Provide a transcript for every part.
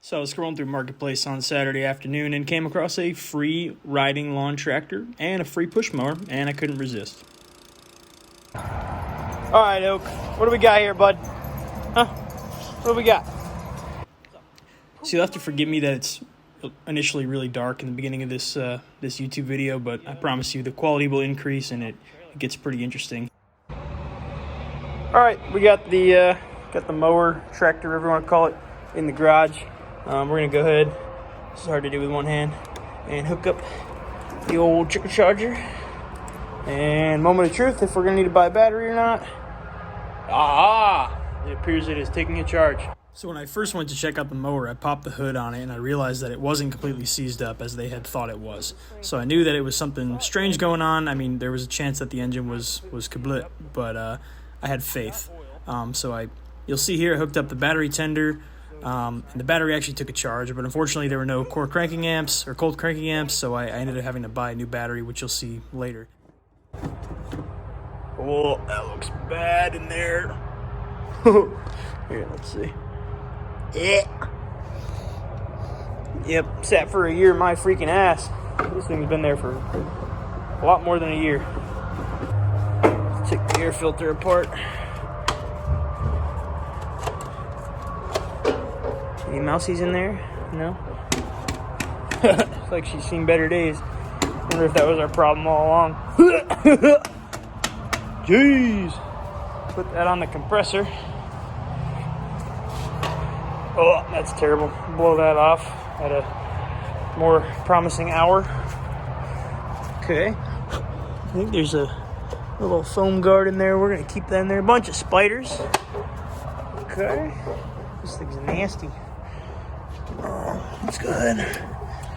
So I was scrolling through Marketplace on Saturday afternoon and came across a free riding lawn tractor and a free push mower, and I couldn't resist. All right, Oak, what do we got here, bud? Huh? What do we got? So you'll have to forgive me that it's initially really dark in the beginning of this this YouTube video, but I promise you the quality will increase and it gets pretty interesting. All right, we got the mower, tractor, whatever you want to call it, in the garage. We're gonna go ahead, it's hard to do with one hand, and hook up the old trickle charger. And moment of truth, if we're gonna need to buy a battery or not. It appears it is taking a charge. So when I first went to check out the mower, I popped the hood on it and I realized that it wasn't completely seized up as they had thought it was. So I knew that it was something strange going on. I mean, there was a chance that the engine was kaput, but I had faith. You'll see here I hooked up the battery tender. And the battery actually took a charge, but unfortunately there were no core cranking amps or cold cranking amps, so I ended up having to buy a new battery, which you'll see later. Oh, that looks bad in there. Here, let's see. Yeah. Yep, sat for a year in my freaking ass. This thing's been there for a lot more than a year. Let's take the air filter apart. Any mousies in there? No? Looks like she's seen better days. Wonder if that was our problem all along. Jeez. Put that on the compressor. Oh, that's terrible. Blow that off at a more promising hour. Okay. I think there's a little foam guard in there. We're going to keep that in there. A bunch of spiders. Okay. This thing's nasty. Oh, that's good. I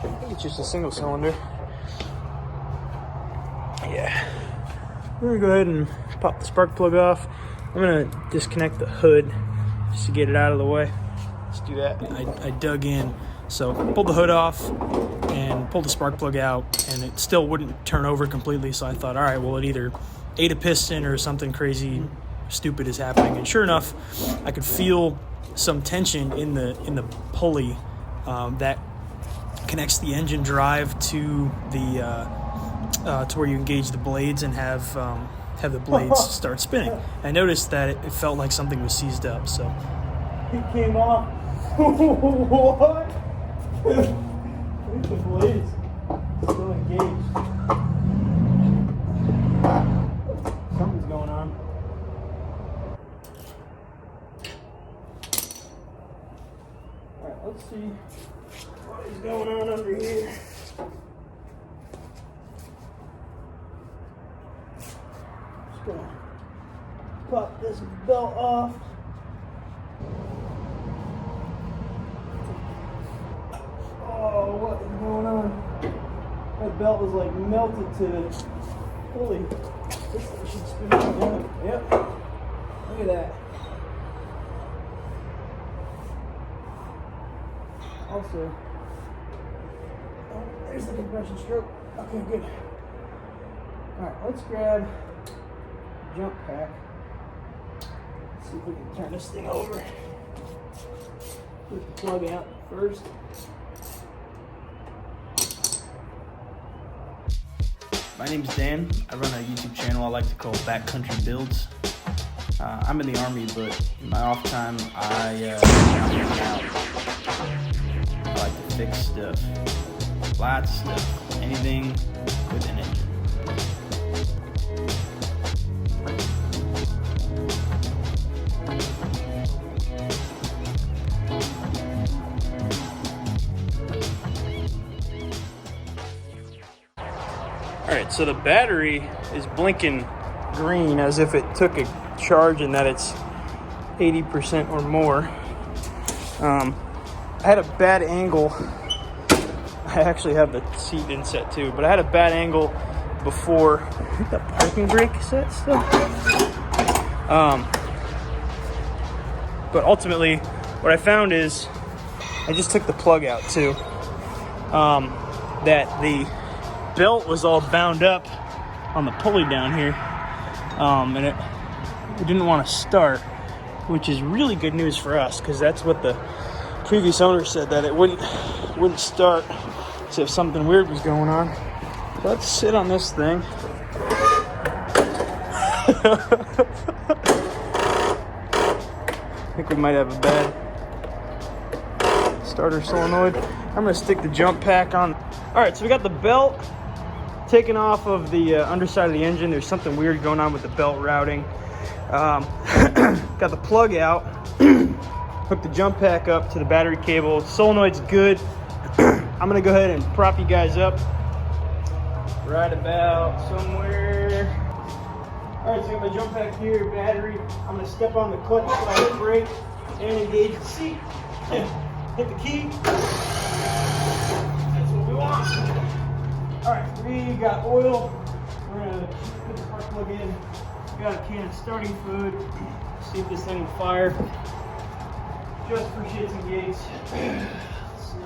think it's just a single cylinder. Yeah. We're going to go ahead and pop the spark plug off. I'm going to disconnect the hood just to get it out of the way. Let's do that. I dug in, so pulled the hood off and pulled the spark plug out, and it still wouldn't turn over completely, so I thought, all right, well, it either ate a piston or something crazy stupid is happening. And sure enough, I could feel some tension in the pulley that connects the engine drive to the to where you engage the blades and have the blades start spinning. I noticed that it felt like something was seized up, so it came off. What? I think the blades still engaged. Something's going on. Alright, let's see what is going on under here. Just gonna pop this belt off. Oh, what is going on? That belt was like melted to the pulley. This thing should spin out. Yep. Look at that. Also, oh, there's the compression stroke. Okay, good. Alright, let's grab a jump pack. Let's see if we can turn this thing over. Put the plug out first. My name's Dan. I run a YouTube channel I like to call Backcountry Builds. I'm in the Army, but in my off time, I like to fix stuff. Lots of stuff. Anything with an engine. Alright, so the battery is blinking green as if it took a charge and that it's 80% or more. I had a bad angle. I actually have the seat inset too, but I had a bad angle before. I think the parking brake is set still. But ultimately, what I found is, I just took the plug out too. That the belt was all bound up on the pulley down here, and it didn't want to start, which is really good news for us because that's what the previous owner said that it wouldn't start as if something weird was going on. Let's sit on this thing. I think we might have a bad starter solenoid. I'm gonna stick the jump pack on. All right, so we got the belt taken off of the underside of the engine. There's something weird going on with the belt routing. Got the plug out. Hook the jump pack up to the battery cable. Solenoid's good. I'm gonna go ahead and prop you guys up right about somewhere. All right, so I got my jump pack here, battery. I'm gonna step on the clutch slash brake and engage the seat. Hit the key. That's what we want. All right, we got oil. We're gonna put the spark plug in. We got a can of starting fluid. See if this thing will fire. Just for shits and gigs. Let's see.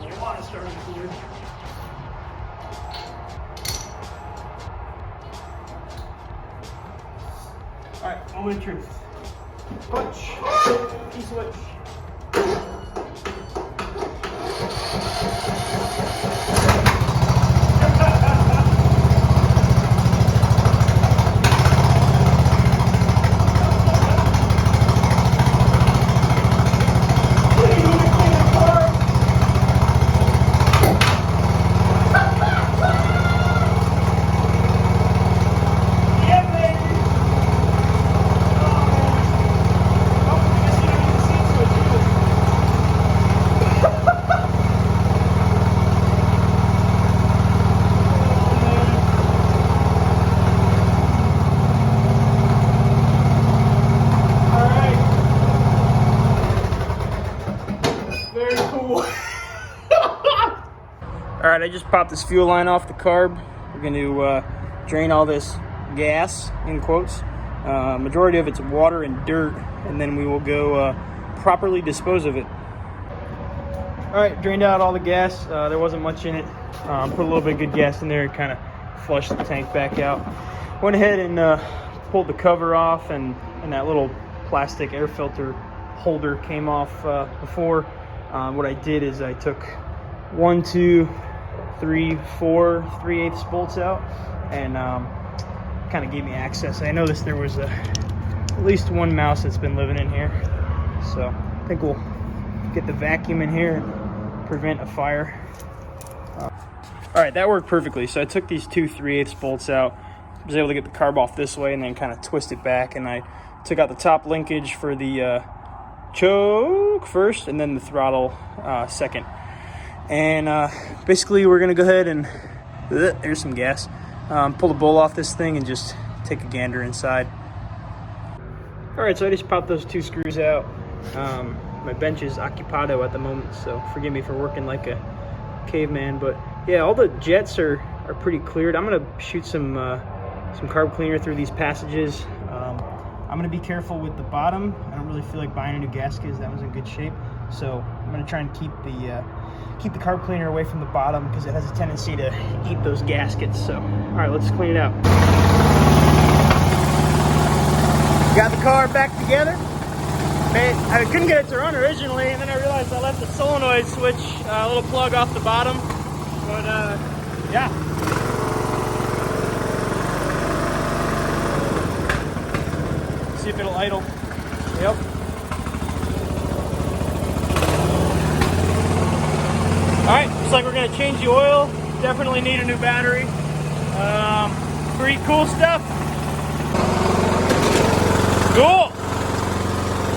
There's a lot of starting fluid. All right, moment of truth. Clutch, key switch. All right, I just popped this fuel line off the carb. We're going to drain all this gas, in quotes. Majority of it's water and dirt, and then we will go properly dispose of it. All right, drained out all the gas. There wasn't much in it. Put a little bit of good gas in there, kind of flushed the tank back out. Went ahead and pulled the cover off, and that little plastic air filter holder came off before. What I did is I took 1, 2, 3, 4 3/8 bolts out, and kind of gave me access. I noticed there was at least one mouse that's been living in here, so I think we'll get the vacuum in here and prevent a fire. All right, that worked perfectly. So I took these 2 3/8 bolts out. I was able to get the carb off this way and then kind of twist it back, and I took out the top linkage for the choke first and then the throttle second. And basically we're gonna go ahead and there's some gas, pull the bowl off this thing and just take a gander inside. All right, so I just popped those 2 screws out. My bench is occupado at the moment, so forgive me for working like a caveman, but yeah, all the jets are pretty cleared. I'm gonna shoot some carb cleaner through these passages. I'm gonna be careful with the bottom. I don't really feel like buying a new gasket. That was in good shape, so I'm gonna try and keep the carb cleaner away from the bottom because it has a tendency to eat those gaskets. So, all right, let's clean it out. Got the car back together. I couldn't get it to run originally, and then I realized I left the solenoid switch, a little plug off the bottom. But yeah. See if it'll idle. Yep. Alright, looks like we're going to change the oil. Definitely need a new battery. Pretty cool stuff. Cool.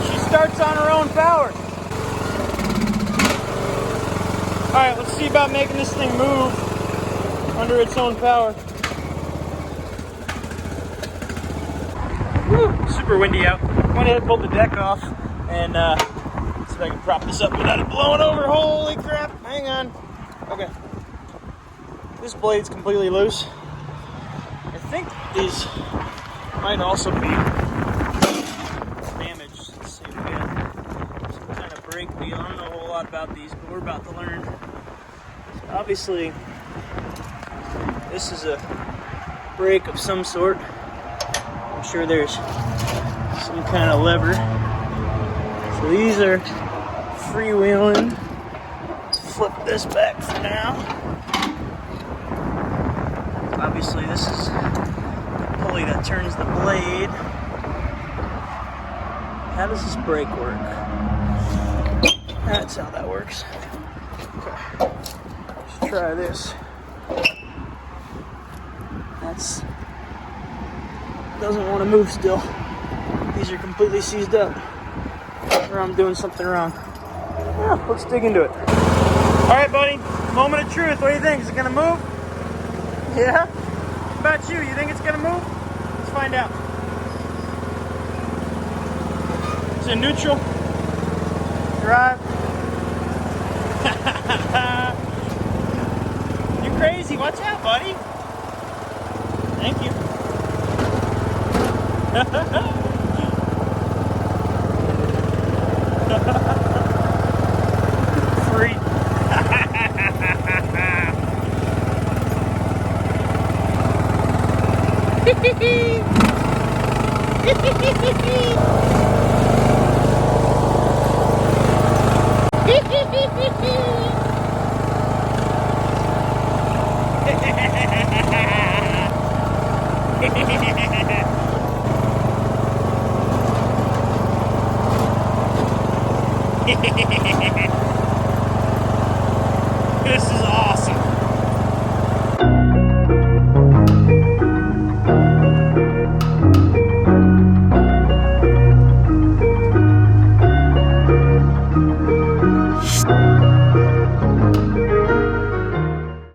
She starts on her own power. Alright, let's see about making this thing move under its own power. Woo, super windy out. Went ahead and pulled the deck off and see if I can prop this up without it blowing over. Holy crap, hang on. Okay. This blade's completely loose. I think these might also be damaged. Let's see if we got some kind of brake wheel. I don't know a whole lot about these, but we're about to learn. So obviously, this is a brake of some sort. I'm sure there's some kind of lever So these are freewheeling. Flip this back for now. Obviously this is the pulley that turns the blade. How does this brake work? That's how that works. Okay, let's try this. That's doesn't want to move still. These are completely seized up. Or I'm doing something wrong. Yeah, let's dig into it. All right, buddy. Moment of truth. What do you think? Is it gonna move? Yeah. What about you? You think it's gonna move? Let's find out. Is it neutral? Drive. You're crazy. Watch out, buddy. Thank you. Free. This is awesome.